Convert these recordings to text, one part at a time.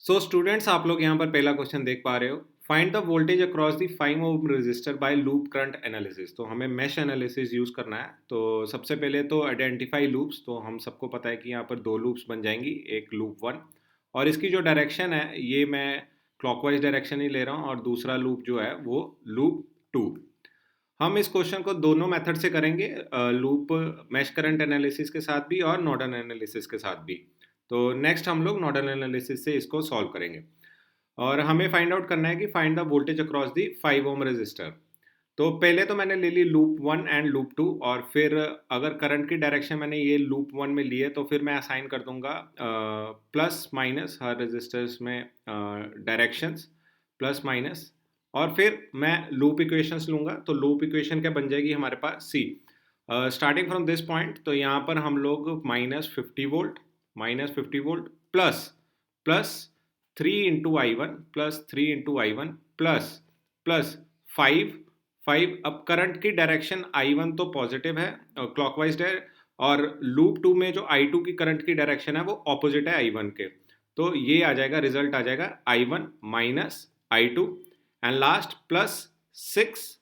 So students आप लोग यहाँ पर पहला क्वेश्चन देख पा रहे हो। Find the voltage across the 5 ohm resistor by loop current analysis. तो हमें मेश एनालिसिस यूज करना है। तो सबसे पहले तो आइडेंटिफाई लूप्स। तो हम सबको पता है कि यहाँ पर दो लूप्स बन जाएंगी, एक लूप वन और इसकी जो डायरेक्शन है ये मैं क्लॉकवाइज डायरेक्शन ही ले रहा हूँ और दूसरा लूप जो है वो लूप टू। हम इस क्वेश्चन को दोनों मेथड से करेंगे, लूप मैश करंट एनालिसिस के साथ भी और नोडल एनालिसिस के साथ भी। तो नेक्स्ट हम लोग नोडल एनालिसिस से इसको सॉल्व करेंगे और हमें फाइंड आउट करना है कि find the voltage across the 5 ohm resistor. तो पहले तो मैंने ले ली loop one and loop two और फिर अगर करंट की डायरेक्शन मैंने ये लूप वन में ली है तो फिर मैं असाइन कर दूंगा प्लस माइनस हर रेजिस्टर्स में डायरेक्शंस प्लस माइनस। और फिर मैं लूप इक्वेशंस लूंगा। तो लूप इक्वेशन क्या बन जाएगी हमारे पास सी स्टार्टिंग फ्रॉम दिस पॉइंट। तो यहाँ पर हम लोग minus 50 volt plus plus 3 into I one plus 3 into I one plus plus 5। अब करंट की डायरेक्शन I1 तो पॉजिटिव है, क्लॉकवाइज है, और लूप टू में जो I2 की करंट की डायरेक्शन है वो ऑपोजिट है I1 के। तो ये आ जाएगा, रिजल्ट आ जाएगा I1 minus I2 and last plus 6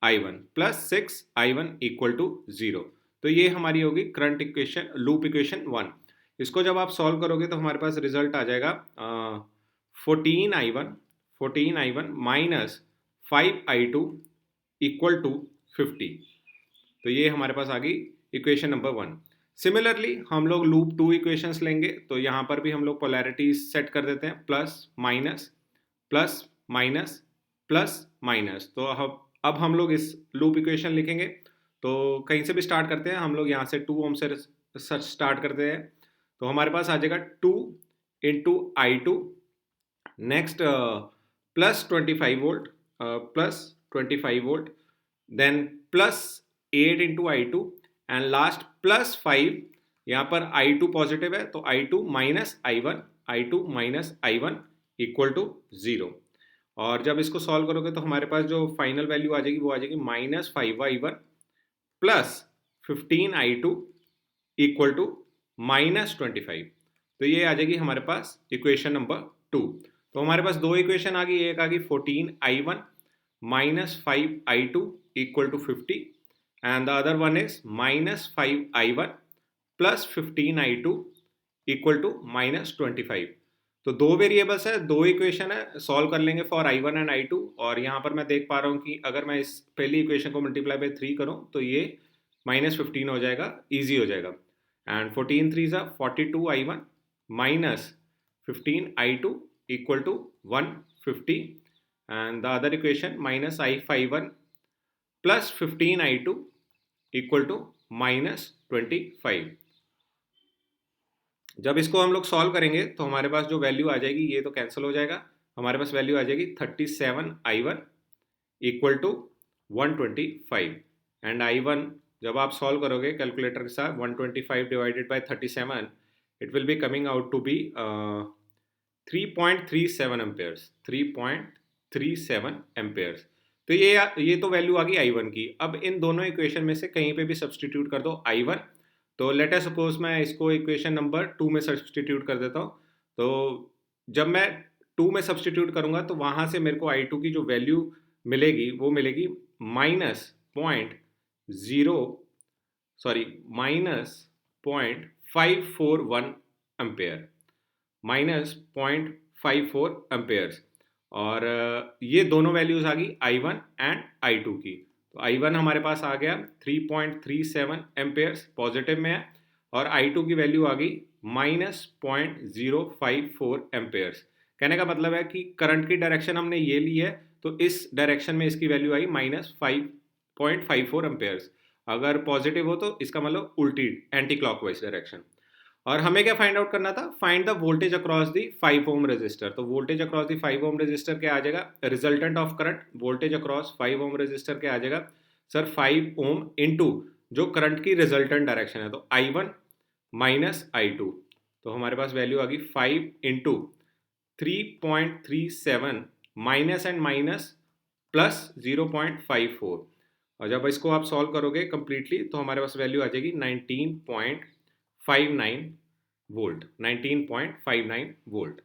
I1 equal to 0। तो ये हमारी होगी current equation, loop equation one. इसको जब आप सॉल्व करोगे तो हमारे पास रिजल्ट आ जाएगा 14I1 minus 5I2 equal to 50। तो ये हमारे पास आ गई इक्वेशन नंबर वन। सिमिलरली हम लोग लूप टू इक्वेशंस लेंगे। तो यहाँ पर भी हम लोग पोलैरिटी सेट कर देते हैं, plus minus plus minus plus minus. तो अब हम लोग इस लूप इक्वेशन लिखेंगे। तो कहीं से भी स्टार्ट करते हैं हम लोग, यहाँ से 2 ओम से स्टार्ट करते हैं। तो हमारे पास आ जाएगा 2 into I2, next plus 25 volt then plus 8 into I2 and last plus 5। यहाँ पर I2 पॉजिटिव है तो I2 minus I1 equal to 0। और जब इसको सॉल्व करोगे तो हमारे पास जो फाइनल वैल्यू आ जाएगी वो आ जाएगी -5I1 plus 15I2 equal to -25। तो ये आ जाएगी हमारे पास इक्वेशन नंबर टू। तो हमारे पास दो इक्वेशन आ गई, एक आ गई 14I1 minus 5I2 equal to 50 and the other one is -5I1 plus 15I2 equal to -25। तो दो वेरिएबल्स है, दो इक्वेशन है, सॉल्व कर लेंगे फॉर I1 एंड I2। और यहाँ पर मैं देख पा रहा हूँ कि अगर मैं इस पहली इक्वेशन को मल्टीप्लाई बाय 3 करूँ तो ये -15 हो जाएगा, ईजी हो जाएगा। एंड 14 3 ज़ा 42I1 minus 15I2 equal to 150 and the other equation -I1 plus 15I2 equal to -25। जब इसको हम लोग सॉल्व करेंगे तो हमारे पास जो वैल्यू आ जाएगी ये तो कैंसिल हो जाएगा। हमारे पास वैल्यू आ जाएगी 37I1 equal to 125 and I1 जब आप सॉल्व करोगे कैलकुलेटर के साथ 125 divided by 37 it will be coming out to be 3.37 amperes. 3.37 amperes. तो ये तो वैल्यू आ गई I1 की। अब इन दोनों इक्वेशन में से कहीं पे भी सब्सटीट्यूट कर दो I1। तो लेट अस सपोज मैं इसको इक्वेशन नंबर 2 में सब्सटीट्यूट कर देता हूँ। तो जब मैं 2 में सब्सटीट्यूट करूँगा तो वहाँ से मेरे को I2 की जो वैल्यू मिलेगी वो मिलेगी -541 एम्पेयर, -0.54 एम्पेयर्स। और ये दोनों वैल्यूज आ गई I1 एंड I2 की। तो I1 हमारे पास आ गया 3.37 एम्पेयर्स पॉजिटिव में है और I2 की वैल्यू आ गई -0.054 एम्पेयर्स। कहने का मतलब है कि करंट की डायरेक्शन हमने ये ली है तो इस डायरेक्शन में इसकी वैल्यू आई -5.54 एम्पेयर्स। अगर पॉजिटिव हो तो इसका मतलब उल्टी एंटी क्लॉकवाइज डायरेक्शन। और हमें क्या फाइंड आउट करना था, find the voltage across the 5 ohm resistor. तो voltage across the 5 ohm resistor क्या आ जाएगा, resultant of current voltage across 5 ohm resistor क्या आ जाएगा सर, 5 ओम इनटू जो करंट की रिजल्टेंट डायरेक्शन है तो I1 माइनस I2। तो हमारे पास वैल्यू आ गई 5 into 3.37 minus and minus plus 0.54। और जब इसको आप सॉल्व करोगे कंप्लीटली तो हमारे पास वैल्यू आ जाएगी 19.59 वोल्ट।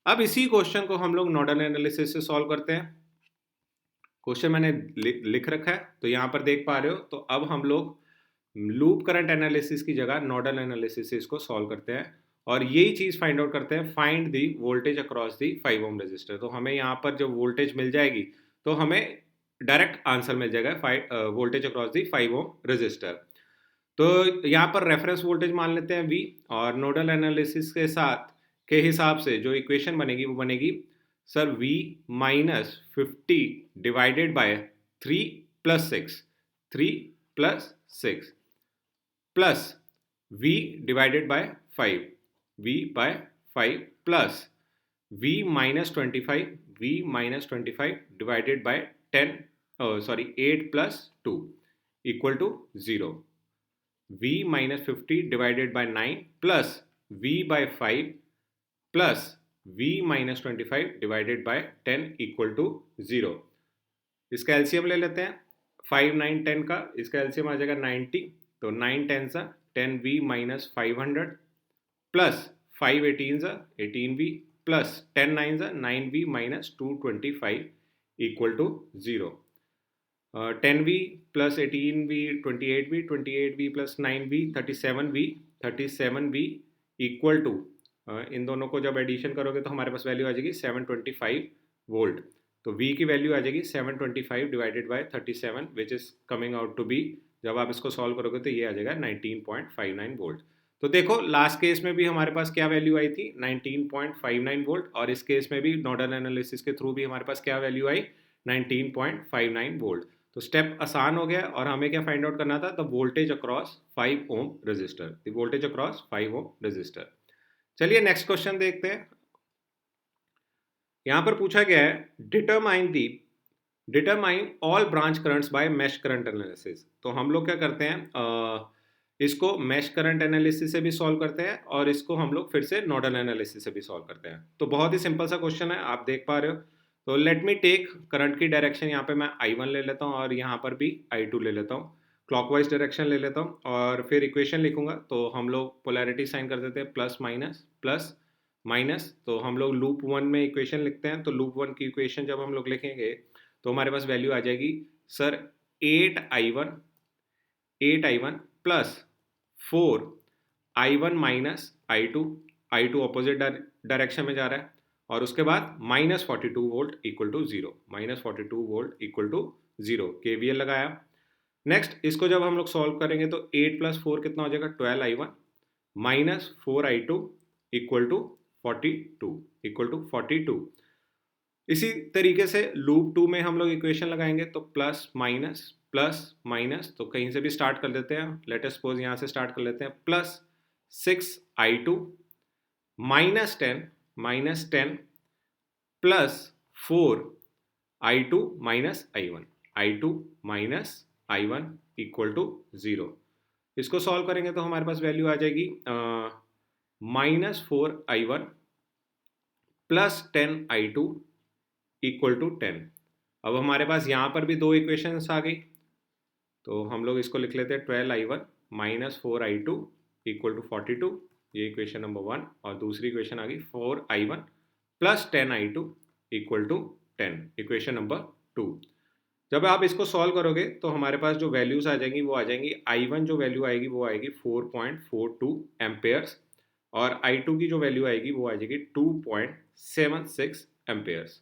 अब इसी क्वेश्चन को हम लोग नोडल एनालिसिस से सॉल्व करते हैं। क्वेश्चन मैंने लिख रखा है, तो यहाँ पर देख पा रहे हो। तो अब हम लोग लूप करंट एनालिसिस की जगह नोडल एनालिसिस से इसको सॉल्व करते हैं और यही चीज़ फाइंड आउट करते हैं, find the voltage across the 5 ohm resistor. तो हमें यहाँ पर जब वोल्टेज मिल जाएगी तो हमें डायरेक्ट आंसर मिल जाएगा voltage across the 5 ohm resistor. तो यहाँ पर रेफरेंस वोल्टेज मान लेते हैं V, और नोडल एनालिसिस के साथ के हिसाब से जो इक्वेशन बनेगी वो बनेगी sir V minus 50 divided by 3 plus 6, 3 plus 6 plus V divided by 5, V by 5 plus V minus 25, V minus 25 divided by 10 sorry 8 plus 2 equal to 0। V minus 50 divided by 9 plus V by 5 plus V minus 25 divided by 10 equal to 0। इसका LCM ले लेते हैं, 5 9 10 का इसका LCM आ जाएगा 90। तो 9 10 सा 10V minus 500 plus 5 18 सा 18V प्लस 10 9 सा 9V minus 225 equal to 0। 10V plus 18V 28V, 28V plus 9V 37V, 37V equal to इन दोनों को जब एडिशन करोगे तो हमारे पास वैल्यू आ जाएगी 725 वोल्ट। तो V की वैल्यू आ जाएगी 725 divided by 37 which is coming out to be, जब आप इसको सॉल्व करोगे तो ये आ जाएगा 19.59 वोल्ट। तो देखो लास्ट केस में भी हमारे पास क्या वैल्यू आई थी 19.59 वोल्ट, और इस केस में भी नोडल एनालिसिस के थ्रू भी हमारे पास क्या वैल्यू आई 19.59 वोल्ट। तो स्टेप आसान हो गया, और हमें क्या फाइंड आउट करना था the voltage across 5 ohm resistor, the voltage across 5 ohm resistor. चलिए नेक्स्ट क्वेश्चन देखते हैं। यहां पर पूछा गया है determine all branch currents by mesh current analysis. तो हम लोग क्या करते हैं, इसको मेश करंट एनालिसिस से भी सॉल्व करते हैं और इसको हम लोग फिर से नोडल एनालिसिस से भी सॉल्व करते हैं। तो बहुत ही सिंपल सा क्वेश्चन है, आप देख पा रहे हो। तो लेट मी टेक करंट की डायरेक्शन, यहाँ पे मैं I1 ले लेता हूँ और यहाँ पर भी I2 ले लेता हूँ, क्लॉकवाइज डायरेक्शन ले लेता हूँ और फिर इक्वेशन लिखूंगा। तो हम लोग पोलैरिटी साइन कर देते हैं प्लस माइनस। तो हम लोग लूप 1 में इक्वेशन लिखते हैं। तो लूप 1 की इक्वेशन जब हम लोग लिखेंगे तो हमारे पास वैल्यू आ जाएगी sir 8I1 plus 4I1 minus I2 opposite direction में जा रहा है, और उसके बाद minus 42 volt equal to 0, minus 42 volt equal to 0 KVL लगाया। नेक्स्ट इसको जब हम लोग सॉल्व करेंगे तो 8 प्लस 4 कितना हो जाएगा 12I1 minus 4I2 equal to 42। इसी तरीके से लूप 2 में हम लोग इक्वेशन लगाएंगे। तो प्लस माइनस तो कहीं से भी स्टार्ट कर लेते हैं, लेट अस सपोज यहाँ से स्टार्ट कर लेते हैं, plus 6I2 minus 10 plus 4I2 minus I1 equal to 0। इसको सॉल्व करेंगे तो हमारे पास वैल्यू आ जाएगी minus 4I1 plus 10I2 equal to 10। अब हमारे पास यहाँ पर भी दो इक्वेशंस आ गई, तो हम लोग इसको लिख लेते हैं 12I1 minus 4I2 equal to 42, ये इक्वेशन नंबर 1। और दूसरी इक्वेशन आ गई 4I1 plus 10I2 equal to 10, equation number 2। जब आप इसको सॉल्व करोगे तो हमारे पास जो वैल्यूज आ जाएंगी वो आ जाएंगी, I1 जो वैल्यू आएगी वो आएगी 4.42 एम्पेयर्स, और I2 की जो वैल्यू आएगी वो आ जाएगी 2.76 एम्पेयर्स,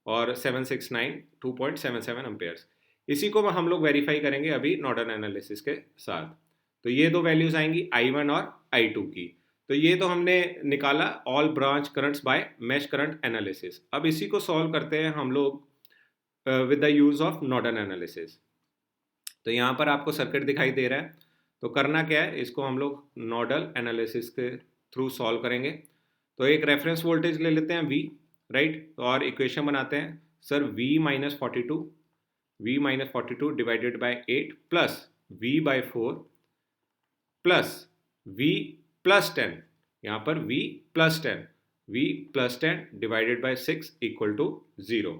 और 2.77 एम्पेयर्स। इसी को हम लोग वेरीफाई करेंगे अभी नोडल एनालिसिस के साथ। तो ये दो वैल्यूज आएंगी I1 और I2 की। तो ये तो हमने निकाला all branch currents by mesh current analysis. अब इसी को सॉल्व करते हैं हम लोग with the use of nodal analysis. तो यहाँ पर आपको सर्किट दिखाई दे रहा है, तो करना क्या है, इसको हम लोग नोडल एनालिसिस के थ्रू सॉल्व करेंगे। तो एक रेफरेंस वोल्टेज ले लेते हैं V, राइट, और इक्वेशन बनाते हैं sir V minus 42 divided by 8 plus V by 4 plus V plus 10, यहाँ पर V plus 10 divided by 6 equal to 0।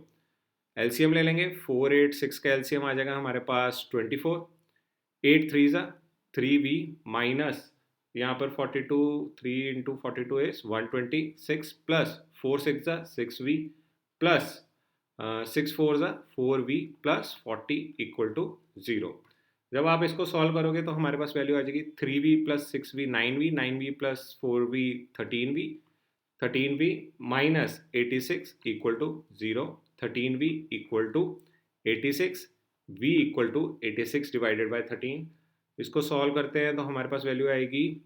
LCM ले लेंगे, 4 8 6 का एलसीएम आ जाएगा हमारे पास 24, 8 3 3V माइनस यहाँ पर 42 3 into 42 is 126 plus 4 6 6v plus 6 4 4v plus 40 equal to 0। जब आप इसको सॉल्व करोगे तो हमारे पास वैल्यू आ जाएगी 3v plus 6v 9v 9v plus 4v 13v 13v minus 86 equal to 0। 13v equal to 86 v equal to 86 divided by 13। इसको solve करते हैं तो हमारे पास वैल्यू आएगी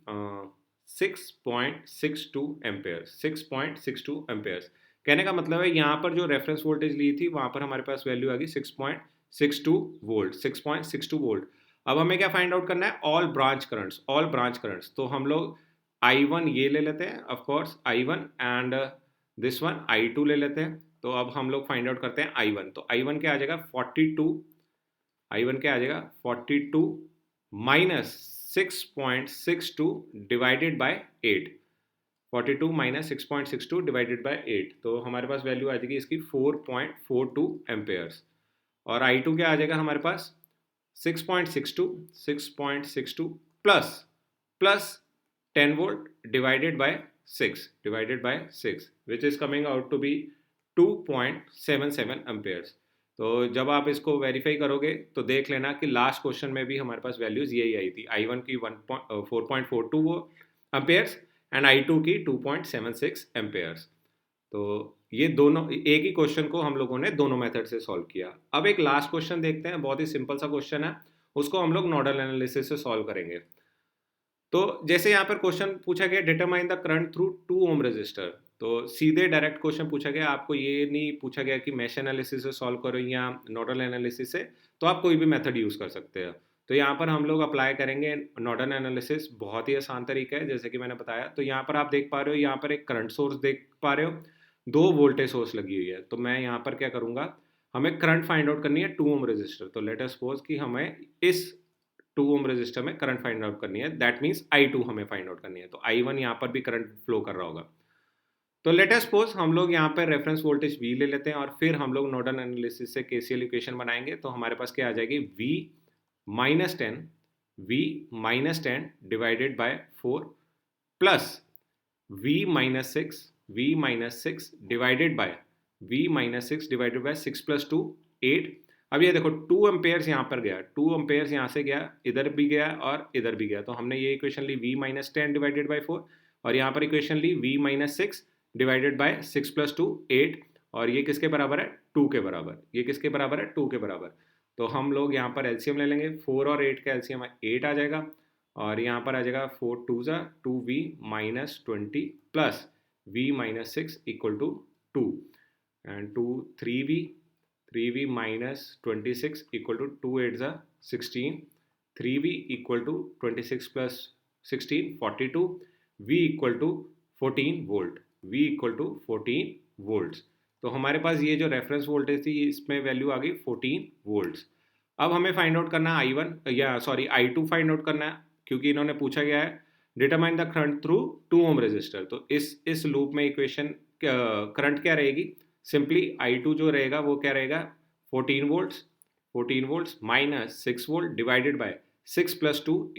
6.62 एम्पेयर्स। 6.62 एम्पेयर्स कहने का मतलब है यहाँ पर जो रेफरेंस वोल्टेज ली थी वहाँ पर हमारे पास वैल्यू आ गई 6.62 वोल्ट। 6.62 वोल्ट। अब हमें क्या फाइंड आउट करना है? All branch currents. All branch currents तो हम लोग I1 ये ले लेते हैं of course I1 and this one I2 ले लेते हैं। तो अब हम लोग फाइंड आउट करते हैं I1। तो I1 क्या आ जाएगा 42। I1 क्या आ जाएगा 42 minus 6.62 divided by 8। 42 minus 6.62 divided by 8 तो हमारे पास वैल्यू आ जाएगी इसकी 4.42 एम्पेयर्स। और I2 क्या आ जाएगा हमारे पास 6.62 plus 10 volt divided by 6 which is coming out to be 2.77 amperes. तो जब आप इसको वेरीफाई करोगे तो देख लेना कि लास्ट क्वेश्चन में भी हमारे पास वैल्यूज यही आई थी। I1 की 4.42 वो एम्पेयर्स एंड I2 की 2.76 एम्पेयर्स। तो ये दोनों एक ही क्वेश्चन को हम लोगों ने दोनों मेथड से सॉल्व किया। अब एक लास्ट क्वेश्चन देखते हैं, बहुत ही सिंपल सा क्वेश्चन है, उसको हम लोग नोडल एनालिसिस से सॉल्व करेंगे। तो जैसे यहाँ पर क्वेश्चन पूछा गया determine the current through 2 ohm resistor. तो सीधे डायरेक्ट क्वेश्चन पूछा गया, आपको ये नहीं पूछा गया कि मैश एनालिसिस से सॉल्व करो या नोडल एनालिसिस से, तो आप कोई भी मेथड यूज़ कर सकते हैं। तो यहाँ पर हम लोग अप्लाई करेंगे नोडल एनालिसिस। बहुत ही आसान तरीका है जैसे कि मैंने बताया। तो यहाँ पर आप देख पा रहे हो, यहाँ पर एक करंट सोर्स देख पा रहे हो, 2 वोल्टेज सोर्स लगी हुई है। तो मैं यहाँ पर क्या करूँगा, हमें करंट फाइंड आउट करनी है 2 ओम रेजिस्टर। तो लेट अस सपोज कि हमें इस 2 ओम रेजिस्टर में करंट फाइंड आउट करनी है, दैट मीन्स I2 हमें फाइंड आउट करनी है। तो I1 यहाँ पर भी करंट फ्लो कर रहा होगा। तो लेट अस सपोज हम लोग यहाँ पर रेफरेंस वोल्टेज V ले लेते हैं और फिर हम लोग नोडल एनालिसिस से KCL इक्वेशन बनाएंगे। तो हमारे पास क्या आ जाएगी V minus 10 divided by 4 plus V minus 6 divided by 6 plus 2 8। अब ये देखो 2 एम्पेयर्स यहाँ पर गया, 2 एम्पेयर्स यहाँ से गया, इधर भी गया और इधर भी गया। तो हमने ये इक्वेशन ली V माइनस 10 डिवाइडेड बाय 4 और यहाँ पर इक्वेशन ली V minus 6 divided by 6 plus 2 8। और ये किसके बराबर है? 2 के बराबर। ये किसके बराबर है? 2 के बराबर। तो हम लोग यहाँ पर एलसीएम ले लेंगे। 4 और 8 का एलसीएम 8 आ जाएगा और यहाँ पर आ जाएगा 4 2 2V minus 20 plus V minus 6 equal to 2 and 2 3V minus 26 equal to 2 8 16 3V equal to 26 plus 16 42 V equal to 14 volt. V equal to 14 volts. तो हमारे पास ये जो रेफरेंस वोल्टेज थी इसमें वैल्यू आ गई 14 वोल्ट्स। अब हमें फाइंड आउट करना है I2 फाइंड आउट करना है, क्योंकि इन्होंने पूछा गया है determine the current through 2 ohm resistor. तो इस लूप में इक्वेशन करंट क्या रहेगी? सिंपली I2 जो रहेगा वो क्या रहेगा 14 volts minus 6 volt divided by 6 plus 2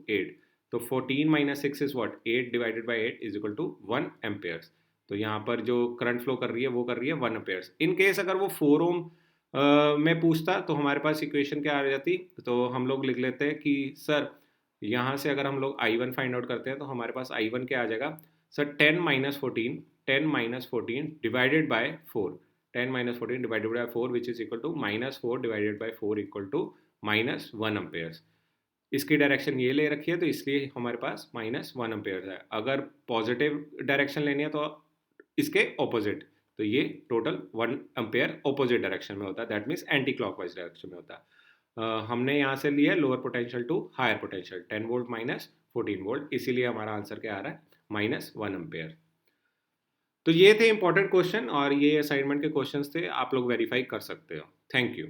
8। तो 14 minus 6 is what 8 divided by 8 is equal to 1 amperes. तो यहाँ पर जो करंट फ्लो कर रही है वो कर रही है 1 एम्पेयर्स। इन केस अगर वो 4 ओम में पूछता तो हमारे पास इक्वेशन क्या आ जाती, तो हम लोग लिख लेते हैं कि सर यहाँ से अगर हम लोग I1 फाइंड आउट करते हैं तो हमारे पास I1 क्या आ जाएगा sir 10 minus 14 divided by 4। 10 minus 14 divided by 4 which is equal to minus 4 divided by 4 equal to minus 1 amperes. इसकी डायरेक्शन ये ले रखी है तो इसलिए हमारे पास माइनस 1 एम्पेयर्स है। अगर पॉजिटिव डायरेक्शन लेनी है तो इसके ऑपोजिट, तो ये टोटल 1 एम्पेयर ऑपोजिट डायरेक्शन में होता है, that means anti clockwise direction में होता है। हमने यहाँ से लिया lower potential to higher potential 10 volt minus 14 volt, इसीलिए हमारा आंसर क्या आ रहा है माइनस 1 एम्पेयर। तो ये थे इंपॉर्टेंट क्वेश्चन और ये असाइनमेंट के क्वेश्चंस थे, आप लोग वेरीफाई कर सकते हो। Thank you.